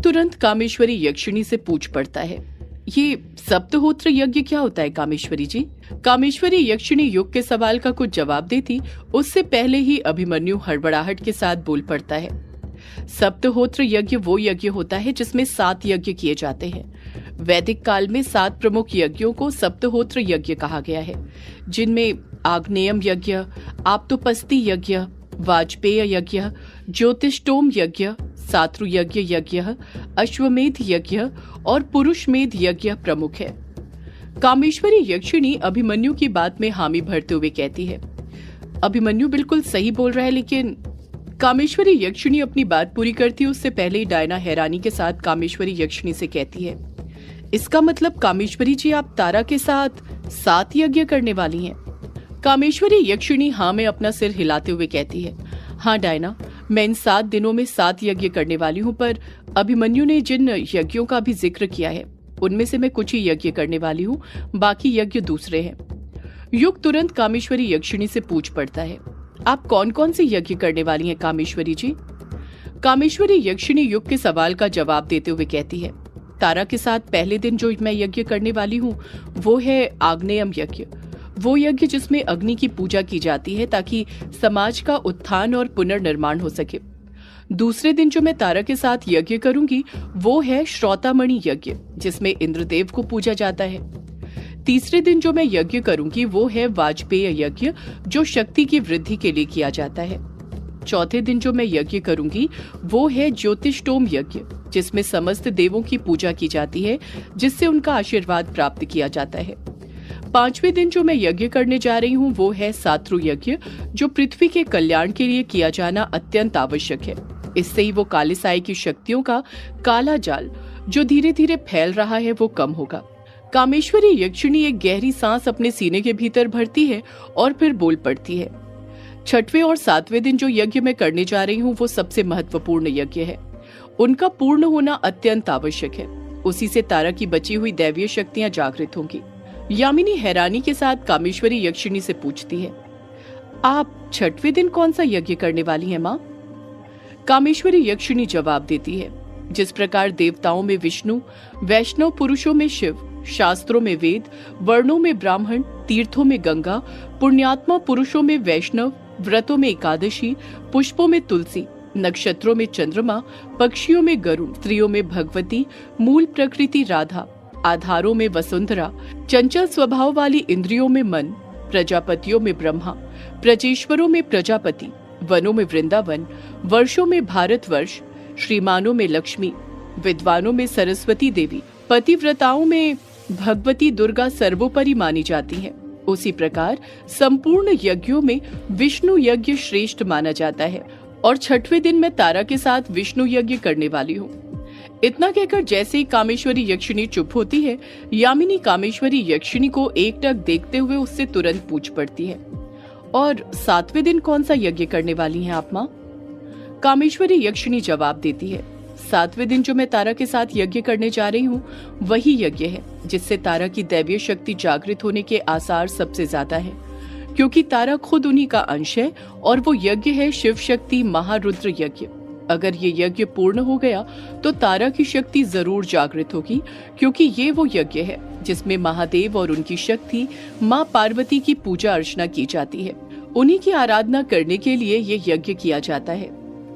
तुरंत कामेश्वरी यक्षिणी से पूछ पड़ता है, ये सप्तहोत्र यज्ञ क्या होता है कामेश्वरी जी? कामेश्वरी यक्षिणी युग के सवाल का कुछ जवाब देती उससे पहले ही अभिमन्यु हड़बड़ाहट के साथ बोल पड़ता है। सप्तहोत्र यज्ञ वो यज्ञ होता है जिसमें 7 यज्ञ किए जाते हैं। वैदिक काल में 7 प्रमुख यज्ञों को सप्तहोत्र यज्ञ कहा गया है, जिनमें आग्नेयम यज्ञ, आप्तोपस्ति यज्ञ, वाजपेय यज्ञ, ज्योतिष्टोम यज्ञ, सात्रु यज्ञ, अश्वमेध यज्ञ और पुरुषमेध यज्ञ प्रमुख है। कामेश्वरी यक्षिणी अभिमन्यु की बात में हामी भरते हुए कहती है, अभिमन्यु बिल्कुल सही बोल रहा है, लेकिन कामेश्वरी यक्षिणी अपनी बात पूरी करती है उससे पहले ही डायना हैरानी के साथ कामेश्वरी यक्षिणी से कहती है, इसका मतलब कामेश्वरी जी आप तारा के साथ 7 यज्ञ करने वाली हैं? कामेश्वरी यक्षिणी हाँ में अपना सिर हिलाते हुए कहती है, हाँ डायना, मैं इन 7 दिनों में 7 यज्ञ करने वाली हूँ, पर अभिमन्यु ने जिन यज्ञों का भी जिक्र किया है उनमें से मैं कुछ ही यज्ञ करने वाली हूँ, बाकी यज्ञ दूसरे हैं। युग तुरंत कामेश्वरी यक्षिणी से पूछ पड़ता है, आप कौन कौन से यज्ञ करने वाली हैं कामेश्वरी जी? कामेश्वरी यक्षिणी युग के सवाल का जवाब देते हुए कहती है, तारा के साथ पहले दिन जो मैं यज्ञ करने वाली हूँ वो है आग्नेयम यज्ञ, वो यज्ञ जिसमें अग्नि की पूजा की जाती है ताकि समाज का उत्थान और पुनर्निर्माण हो सके। दूसरे दिन जो मैं तारा के साथ यज्ञ करूंगी वो है श्रोतामणि यज्ञ, जिसमें इंद्रदेव को पूजा जाता है। तीसरे दिन जो मैं यज्ञ करूंगी वो है वाजपेय यज्ञ, जो शक्ति की वृद्धि के लिए किया जाता है। चौथे दिन जो मैं यज्ञ करूंगी वो है ज्योतिष्टोम यज्ञ, जिसमें समस्त देवों की पूजा की जाती है, जिससे उनका आशीर्वाद प्राप्त किया जाता है। पांचवें दिन जो मैं यज्ञ करने जा रही हूँ वो है सात्रु यज्ञ, जो पृथ्वी के कल्याण के लिए किया जाना अत्यंत आवश्यक है। इससे ही वो काले साए की शक्तियों का काला जाल जो धीरे धीरे फैल रहा है वो कम होगा। कामेश्वरी यक्षिणी एक गहरी सांस अपने सीने के भीतर भरती है और फिर बोल पड़ती है, छठवें और 7वें दिन जो यज्ञ मैं करने जा रही हूँ वो सबसे महत्वपूर्ण यज्ञ है। उनका पूर्ण होना अत्यंत आवश्यक है, उसी से तारा की बची हुई दैवीय शक्तियां जागृत होंगी। यामिनी हैरानी के साथ कामेश्वरी यक्षिणी से पूछती है, आप छठवें दिन कौन सा यज्ञ करने वाली हैं माँ? कामेश्वरी यक्षिणी जवाब देती है, जिस प्रकार देवताओं में विष्णु, वैष्णव पुरुषों में शिव, शास्त्रों में वेद, वर्णों में ब्राह्मण, तीर्थों में गंगा, पुण्यात्मा पुरुषों में वैष्णव, व्रतों में एकादशी, पुष्पों में तुलसी, नक्षत्रों में चंद्रमा, पक्षियों में गरुड़, स्त्रियों में भगवती, मूल प्रकृति राधा, आधारों में वसुंधरा, चंचल स्वभाव वाली इंद्रियों में मन, प्रजापतियों में ब्रह्मा, प्रजेश्वरों में प्रजापति, वनों में वृंदावन, वर्षों में भारतवर्ष, श्रीमानों में लक्ष्मी, विद्वानों में सरस्वती देवी, पतिव्रताओं में भगवती दुर्गा सर्वोपरि मानी जाती हैं। उसी प्रकार संपूर्ण यज्ञों में विष्णु यज्ञ श्रेष्ठ माना जाता है और छठवें दिन मैं तारा के साथ विष्णु यज्ञ करने वाली हूँ। इतना कहकर जैसे ही कामेश्वरी यक्षिणी चुप होती है, यामिनी कामेश्वरी यक्षिणी को एकटक देखते हुए उससे तुरंत पूछ पड़ती है, और 7वें दिन कौन सा यज्ञ करने वाली हैं आप माँ? कामेश्वरी यक्षिणी जवाब देती है, 7वें दिन जो मैं तारा के साथ यज्ञ करने जा रही हूँ वही यज्ञ है जिससे तारा की दैवीय शक्ति जागृत होने के आसार सबसे ज्यादा है, क्योंकि तारा खुद उन्हीं का अंश है और वो यज्ञ है शिव शक्ति महारुद्र यज्ञ। अगर ये यज्ञ पूर्ण हो गया तो तारा की शक्ति जरूर जागृत होगी, क्योंकि ये वो यज्ञ है जिसमें महादेव और उनकी शक्ति माँ पार्वती की पूजा अर्चना की जाती है। उन्हीं की आराधना करने के लिए ये यज्ञ किया जाता है।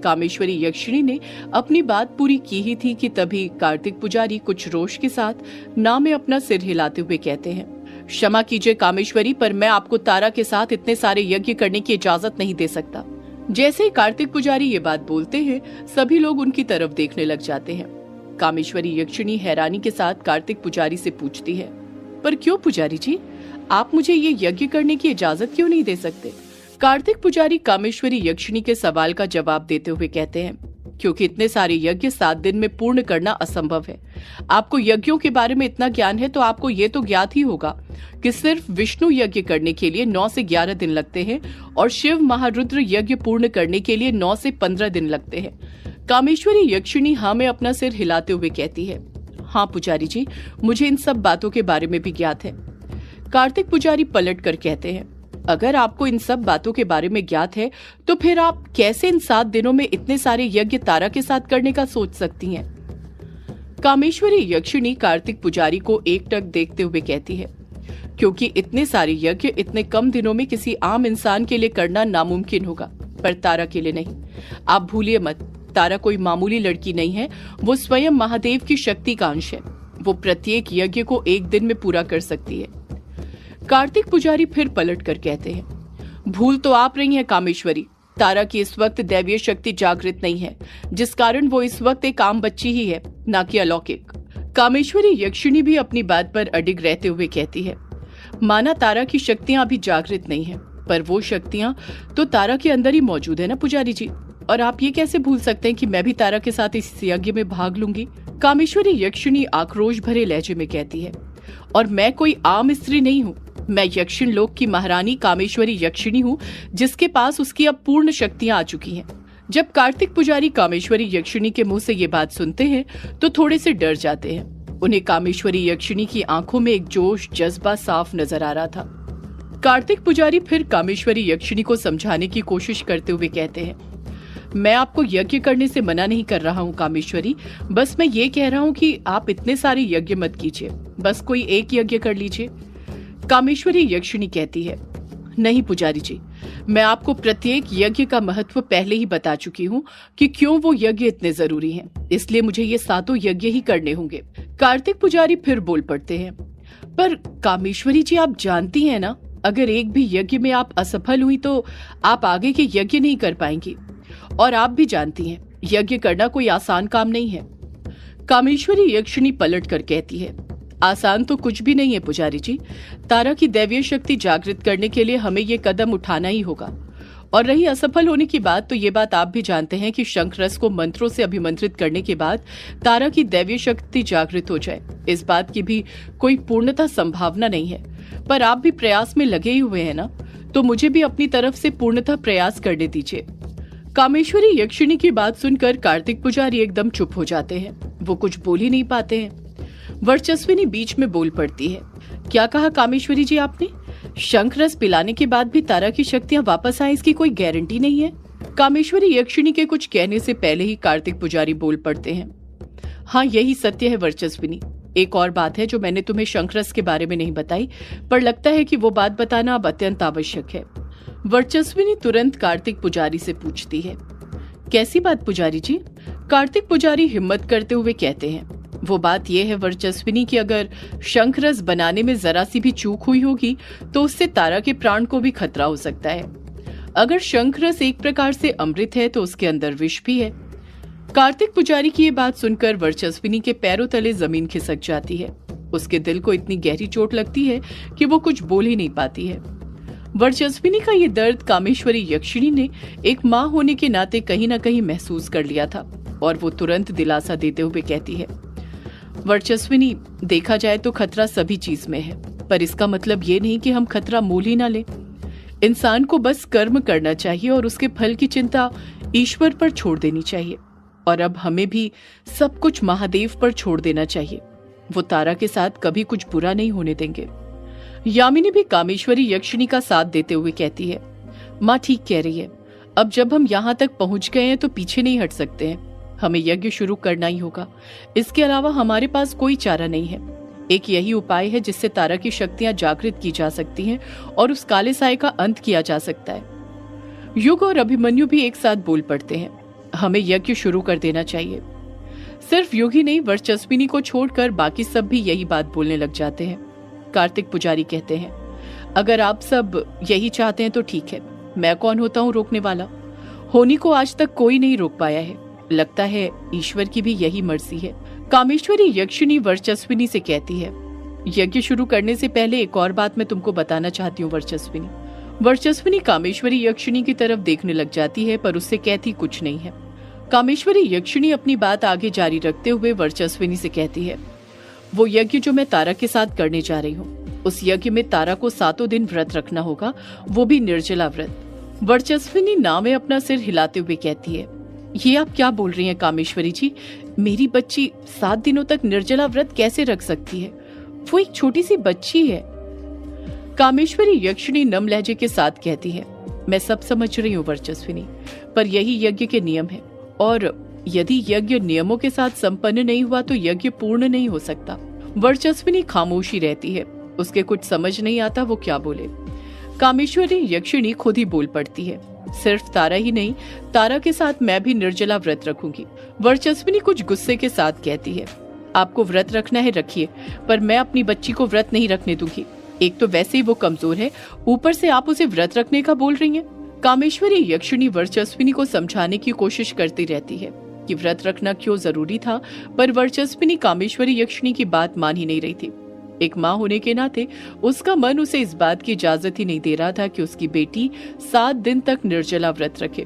कामेश्वरी यक्षिणी ने अपनी बात पूरी की ही थी कि तभी कार्तिक पुजारी कुछ रोष के साथ ना में अपना सिर हिलाते हुए कहते हैं, क्षमा कीजिए कामेश्वरी, पर मैं आपको तारा के साथ इतने सारे यज्ञ करने की इजाजत नहीं दे सकता। जैसे ही कार्तिक पुजारी ये बात बोलते हैं, सभी लोग उनकी तरफ देखने लग जाते हैं। कामेश्वरी यक्षिणी हैरानी के साथ कार्तिक पुजारी से पूछती है, पर क्यों पुजारी जी, आप मुझे ये यज्ञ करने की इजाजत क्यों नहीं दे सकते? कार्तिक पुजारी कामेश्वरी यक्षिणी के सवाल का जवाब देते हुए कहते हैं, क्योंकि इतने सारे यज्ञ 7 दिन में पूर्ण करना असंभव है। आपको यज्ञों के बारे में इतना ज्ञान है तो आपको ये तो ज्ञात ही होगा कि सिर्फ विष्णु यज्ञ करने के लिए 9 से 11 दिन लगते हैं और शिव महारुद्र यज्ञ पूर्ण करने के लिए 9 से 15 दिन लगते हैं। कामेश्वरी यक्षिणी हाँ में अपना सिर हिलाते हुए कहती है, हाँ पुजारी जी, मुझे इन सब बातों के बारे में भी ज्ञात है। कार्तिक पुजारी पलट कर कहते हैं, अगर आपको इन सब बातों के बारे में ज्ञात है तो फिर आप कैसे इन 7 दिनों में इतने सारे यज्ञ तारा के साथ करने का सोच सकती हैं? कामेश्वरी यक्षिणी कार्तिक पुजारी को एकटक देखते हुए कहती है, क्योंकि इतने सारे यज्ञ इतने कम दिनों में किसी आम इंसान के लिए करना नामुमकिन होगा, पर तारा के लिए नहीं। आप भूलिए मत, तारा कोई मामूली लड़की नहीं है, वो स्वयं महादेव की शक्ति का अंश है। वो प्रत्येक यज्ञ को एक दिन में पूरा कर सकती है। कार्तिक पुजारी फिर पलट कर कहते हैं, भूल तो आप रही हैं कामेश्वरी, तारा की इस वक्त दैवीय शक्ति जागृत नहीं है, जिस कारण वो इस वक्त एक आम बच्ची ही है, ना कि अलौकिक। कामेश्वरी यक्षिणी भी अपनी बात पर अडिग रहते हुए कहती है, माना तारा की शक्तियां अभी जागृत नहीं है, पर वो शक्तियां तो तारा के अंदर ही मौजूद है ना पुजारी जी। और आप ये कैसे भूल सकते हैं कि मैं भी तारा के साथ इस यज्ञ में भाग लूंगी। कामेश्वरी यक्षिणी आक्रोश भरे लहजे में कहती है, और मैं कोई आम स्त्री नहीं हूँ, मैं यक्षिण लोक की महारानी कामेश्वरी यक्षिणी हूँ, जिसके पास उसकी अब पूर्ण शक्तियां आ चुकी हैं। जब कार्तिक पुजारी कामेश्वरी यक्षिणी के मुंह से ये बात सुनते हैं तो थोड़े से डर जाते हैं। उन्हें कामेश्वरी यक्षिणी की आंखों में एक जोश जज्बा साफ नजर आ रहा था। कार्तिक पुजारी फिर कामेश्वरी यक्षिणी को समझाने की कोशिश करते हुए कहते हैं, मैं आपको यज्ञ करने से मना नहीं कर रहा हूँ कामेश्वरी, बस मैं ये कह रहा हूँ कि आप इतने सारे यज्ञ मत कीजिए, बस कोई एक यज्ञ कर लीजिए। कामेश्वरी यक्षिणी कहती है, नहीं पुजारी जी, मैं आपको प्रत्येक यज्ञ का महत्व पहले ही बता चुकी हूँ कि क्यों वो यज्ञ इतने जरूरी हैं, इसलिए मुझे ये सातों यज्ञ ही करने होंगे। कार्तिक पुजारी फिर बोल पड़ते हैं, पर कामेश्वरी जी आप जानती हैं ना, अगर एक भी यज्ञ में आप असफल हुई तो आप आगे के यज्ञ नहीं कर पाएंगी, और आप भी जानती हैं यज्ञ करना कोई आसान काम नहीं है। कामेश्वरी यक्षिणी पलट कर कहती है, आसान तो कुछ भी नहीं है पुजारी जी, तारा की दैवीय शक्ति जागृत करने के लिए हमें ये कदम उठाना ही होगा। और रही असफल होने की बात, तो ये बात आप भी जानते हैं कि शंख रस को मंत्रों से अभिमंत्रित करने के बाद तारा की दैवीय शक्ति जागृत हो जाए, इस बात की भी कोई पूर्णतः संभावना नहीं है। पर आप भी प्रयास में लगे ही हुए हैं ना, तो मुझे भी अपनी तरफ से पूर्णतः प्रयास करने दीजिए। कामेश्वरी यक्षिणी की बात सुनकर कार्तिक पुजारी एकदम चुप हो जाते हैं, वो कुछ बोल ही नहीं पाते हैं। वर्चस्विनी बीच में बोल पड़ती है, क्या कहा कामेश्वरी जी आपने? शंख रस पिलाने के बाद भी तारा की शक्तियां वापस आए, इसकी कोई गारंटी नहीं है। कामेश्वरी यक्षिणी के कुछ कहने से पहले ही कार्तिक पुजारी बोल पड़ते हैं, हाँ यही सत्य है वर्चस्विनी। एक और बात है जो मैंने तुम्हें शंख रस के बारे में नहीं बताई, पर लगता है कि वो बात बताना अब अत्यंत आवश्यक है। वर्चस्विनी तुरंत कार्तिक पुजारी से पूछती है, कैसी बात पुजारी जी? कार्तिक पुजारी हिम्मत करते हुए कहते हैं, वो बात यह है वर्चस्विनी कि अगर शंख रस बनाने में जरा सी भी चूक हुई होगी तो उससे तारा के प्राण को भी खतरा हो सकता है। अगर शंख रस एक प्रकार से अमृत है तो उसके अंदर विष भी है। कार्तिक पुजारी की ये बात सुनकर वर्चस्विनी के पैरों तले जमीन खिसक जाती है। उसके दिल को इतनी गहरी चोट लगती है कि वो कुछ बोल ही नहीं पाती है। वर्चस्विनी का ये दर्द कामेश्वरी यक्षिणी ने एक माँ होने के नाते कहीं न कहीं महसूस कर लिया था, और वो तुरंत दिलासा देते हुए कहती है, वर्चस्विनी देखा जाए तो खतरा सभी चीज में है, पर इसका मतलब ये नहीं कि हम खतरा मोल ही ना ले। इंसान को बस कर्म करना चाहिए और उसके फल की चिंता ईश्वर पर छोड़ देनी चाहिए। और अब हमें भी सब कुछ महादेव पर छोड़ देना चाहिए, वो तारा के साथ कभी कुछ बुरा नहीं होने देंगे। यामिनी भी कामेश्वरी यक्षिणी का साथ देते हुए कहती है, माँ ठीक कह रही है, अब जब हम यहाँ तक पहुंच गए हैं तो पीछे नहीं हट सकते हैं, हमें यज्ञ शुरू करना ही होगा। इसके अलावा हमारे पास कोई चारा नहीं है। एक यही उपाय है जिससे तारा की शक्तियां जागृत की जा सकती हैं और उस काले साए का अंत किया जा सकता है। युग और अभिमन्यु भी एक साथ बोल पड़ते हैं, हमें यज्ञ शुरू कर देना चाहिए। सिर्फ युग ही नहीं, वर्चस्विनी को छोड़कर बाकी सब भी यही बात बोलने लग जाते हैं। कार्तिक पुजारी कहते हैं, अगर आप सब यही चाहते हैं तो ठीक है, मैं कौन होता हूँ रोकने वाला। होनी को आज तक कोई नहीं रोक पाया है, लगता है ईश्वर की भी यही मर्जी है। कामेश्वरी यक्षिणी वर्चस्विनी से कहती है, यज्ञ शुरू करने से पहले एक और बात मैं तुमको बताना चाहती हूँ वर्चस्विनी। वर्चस्विनी कामेश्वरी यक्षिणी की तरफ देखने लग जाती है, पर उससे कहती कुछ नहीं है। कामेश्वरी यक्षिणी अपनी बात आगे जारी रखते हुए वर्चस्विनी से कहती है, वो यज्ञ जो मैं तारा के साथ करने जा रही हूँ, उस यज्ञ में तारा को 7 दिन व्रत रखना होगा, वो भी निर्जला व्रत। वर्चस्विनी ना में अपना सिर हिलाते हुए कहती है, ये आप क्या बोल रही हैं कामेश्वरी जी? मेरी बच्ची 7 दिनों तक निर्जला व्रत कैसे रख सकती है? वो एक छोटी सी बच्ची है। कामेश्वरी यक्षिणी नम लहजे के साथ कहती है, मैं सब समझ रही हूँ वर्चस्विनी, पर यही यज्ञ के नियम है और यदि यज्ञ नियमों के साथ संपन्न नहीं हुआ तो यज्ञ पूर्ण नहीं हो सकता। वर्चस्विनी खामोशी रहती है, उसके कुछ समझ नहीं आता वो क्या बोले। कामेश्वरी यक्षिणी खुद ही बोल पड़ती है, सिर्फ तारा ही नहीं, तारा के साथ मैं भी निर्जला व्रत रखूंगी। वर्चस्विनी कुछ गुस्से के साथ कहती है, आपको व्रत रखना है रखिए, पर मैं अपनी बच्ची को व्रत नहीं रखने दूंगी। एक तो वैसे ही वो कमजोर है, ऊपर से आप उसे व्रत रखने का बोल रही हैं। कामेश्वरी यक्षिणी वर्चस्विनी को समझाने की कोशिश करती रहती है कि व्रत रखना क्यों जरूरी था, पर वर्चस्विनी कामेश्वरी यक्षिणी की बात मान ही नहीं रही थी। एक माँ होने के नाते उसका मन उसे इस बात की इजाजत ही नहीं दे रहा था कि उसकी बेटी 7 दिन तक निर्जला व्रत रखे।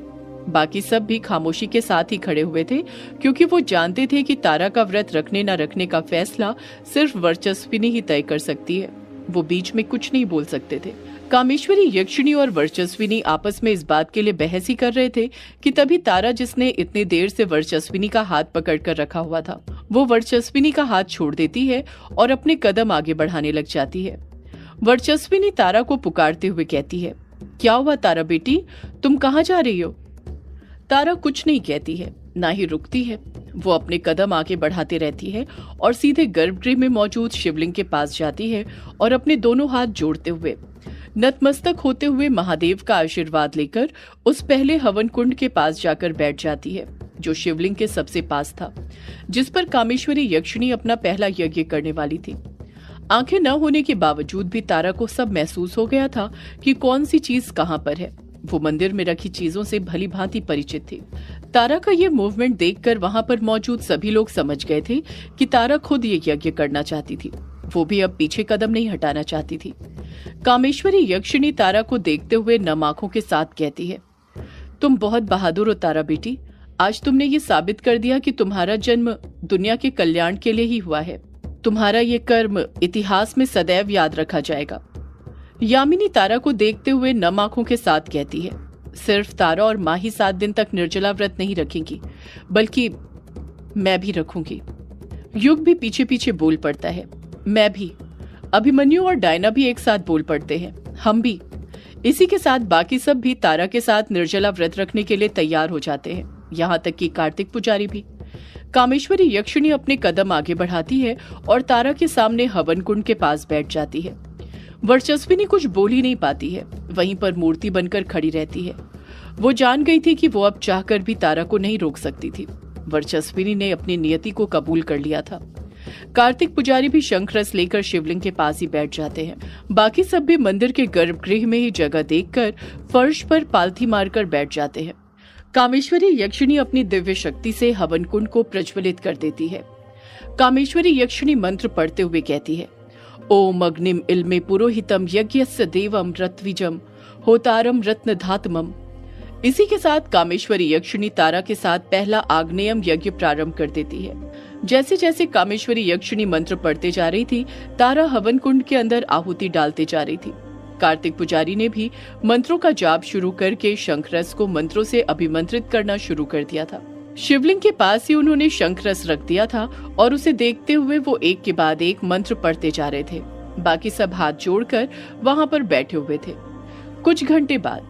बाकी सब भी खामोशी के साथ ही खड़े हुए थे, क्योंकि वो जानते थे कि तारा का व्रत रखने न रखने का फैसला सिर्फ वर्चस्विनी ही तय कर सकती है। वो बीच में कुछ नहीं बोल सकते थे। कामेश्वरी यक्षिणी और वर्चस्विनी आपस में इस बात के लिए बहस ही कर रहे थे कि तभी तारा, जिसने इतनी देर से वर्चस्विनी का हाथ पकड़कर रखा हुआ था, वो वर्चस्विनी का हाथ छोड़ देती है और अपने कदम आगे बढ़ाने लग जाती है। वर्चस्विनी तारा को पुकारते हुए कहती है, क्या हुआ तारा बेटी, तुम कहाँ जा रही हो? तारा कुछ नहीं कहती है, ना ही रुकती है। वो अपने कदम आगे बढ़ाते रहती है और सीधे गर्भगृह में मौजूद शिवलिंग के पास जाती है और अपने दोनों हाथ जोड़ते हुए, नतमस्तक होते हुए महादेव का आशीर्वाद लेकर उस पहले हवन कुंड के पास जाकर बैठ जाती है, जो शिवलिंग के सबसे पास था, जिस पर कामेश्वरी यक्षिणी अपना पहला यज्ञ करने वाली थी। आंखें न होने के बावजूद भी तारा को सब महसूस हो गया था कि कौन सी चीज कहां पर है। वो मंदिर में रखी चीजों से भली भांति परिचित थी। तारा का ये मूवमेंट देखकर वहां पर मौजूद सभी लोग समझ गए थे कि तारा खुद ये यज्ञ करना चाहती थी। वो भी अब पीछे कदम नहीं हटाना चाहती थी। कामेश्वरी यक्षिणी तारा को देखते हुए नम आंखों के साथ कहती है, तुम बहुत बहादुर हो तारा बेटी। आज तुमने ये साबित कर दिया कि तुम्हारा जन्म दुनिया के कल्याण के लिए ही हुआ है। तुम्हारा ये कर्म इतिहास में सदैव याद रखा जाएगा। यामिनी तारा को देखते हुए नम आंखों के साथ कहती है, सिर्फ तारा और माँ ही 7 दिन तक निर्जला व्रत नहीं रखेंगी, बल्कि मैं भी रखूंगी। युग भी पीछे पीछे बोल पड़ता है, मैं भी। अभिमन्यु और डायना भी एक साथ बोल पड़ते हैं, हम भी। इसी के साथ बाकी सब भी तारा के साथ निर्जला व्रत रखने के लिए तैयार हो जाते हैं, यहाँ तक कि कार्तिक पुजारी भी। कामेश्वरी यक्षिणी अपने कदम आगे बढ़ाती है और तारा के सामने हवन कुंड के पास बैठ जाती है। वर्चस्विनी कुछ बोल ही नहीं पाती है, वहीं पर मूर्ति बनकर खड़ी रहती है। वो जान गई थी कि वो अब चाहकर भी तारा को नहीं रोक सकती थी। वर्चस्विनी ने अपनी नियति को कबूल कर लिया था। कार्तिक पुजारी भी शंख रस लेकर शिवलिंग के पास ही बैठ जाते हैं। बाकी सब भी मंदिर के गर्भगृह में ही जगह देखकर फर्श पर पालथी मारकर बैठ जाते हैं। कामेश्वरी यक्षिणी अपनी दिव्य शक्ति से हवन कुंड को प्रज्वलित कर देती है। कामेश्वरी यक्षिणी मंत्र पढ़ते हुए कहती है, ओम अग्निम इल्मे पुरोहितम यज्ञस्य देवम रत्विजम होतारम रत्न धातमम। इसी के साथ कामेश्वरी यक्षिणी तारा के साथ पहला आग्नेयम यज्ञ प्रारंभ कर देती है। जैसे जैसे कामेश्वरी यक्षिणी मंत्र पढ़ते जा रही थी, तारा हवन कुंड के अंदर आहुति डालते जा रही थी। कार्तिक पुजारी ने भी मंत्रों का जाप शुरू करके शंखरस को मंत्रों से अभिमंत्रित करना शुरू कर दिया था। शिवलिंग के पास ही उन्होंने शंखरस रख दिया था और उसे देखते हुए वो एक के बाद एक मंत्र पढ़ते जा रहे थे। बाकी सब हाथ जोड़कर वहां पर बैठे हुए थे। कुछ घंटे बाद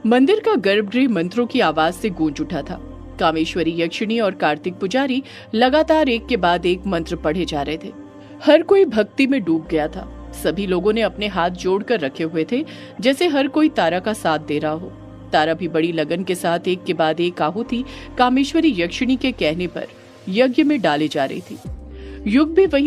मंदिर का गर्भगृह मंत्रों की आवाज से गूंज उठा था। कामेश्वरी यक्षिणी और कार्तिक पुजारी लगातार एक के बाद एक मंत्र पढ़े जा रहे थे। हर कोई भक्ति में डूब गया था। सभी लोगों ने अपने हाथ जोड़कर रखे हुए थे, जैसे हर कोई तारा का साथ दे रहा हो। तारा भी बड़ी लगन के साथ एक के बाद एक आहुति कामेश्वरी यक्षिणी के कहने पर यज्ञ में डाले जा रही थी। युग भी वही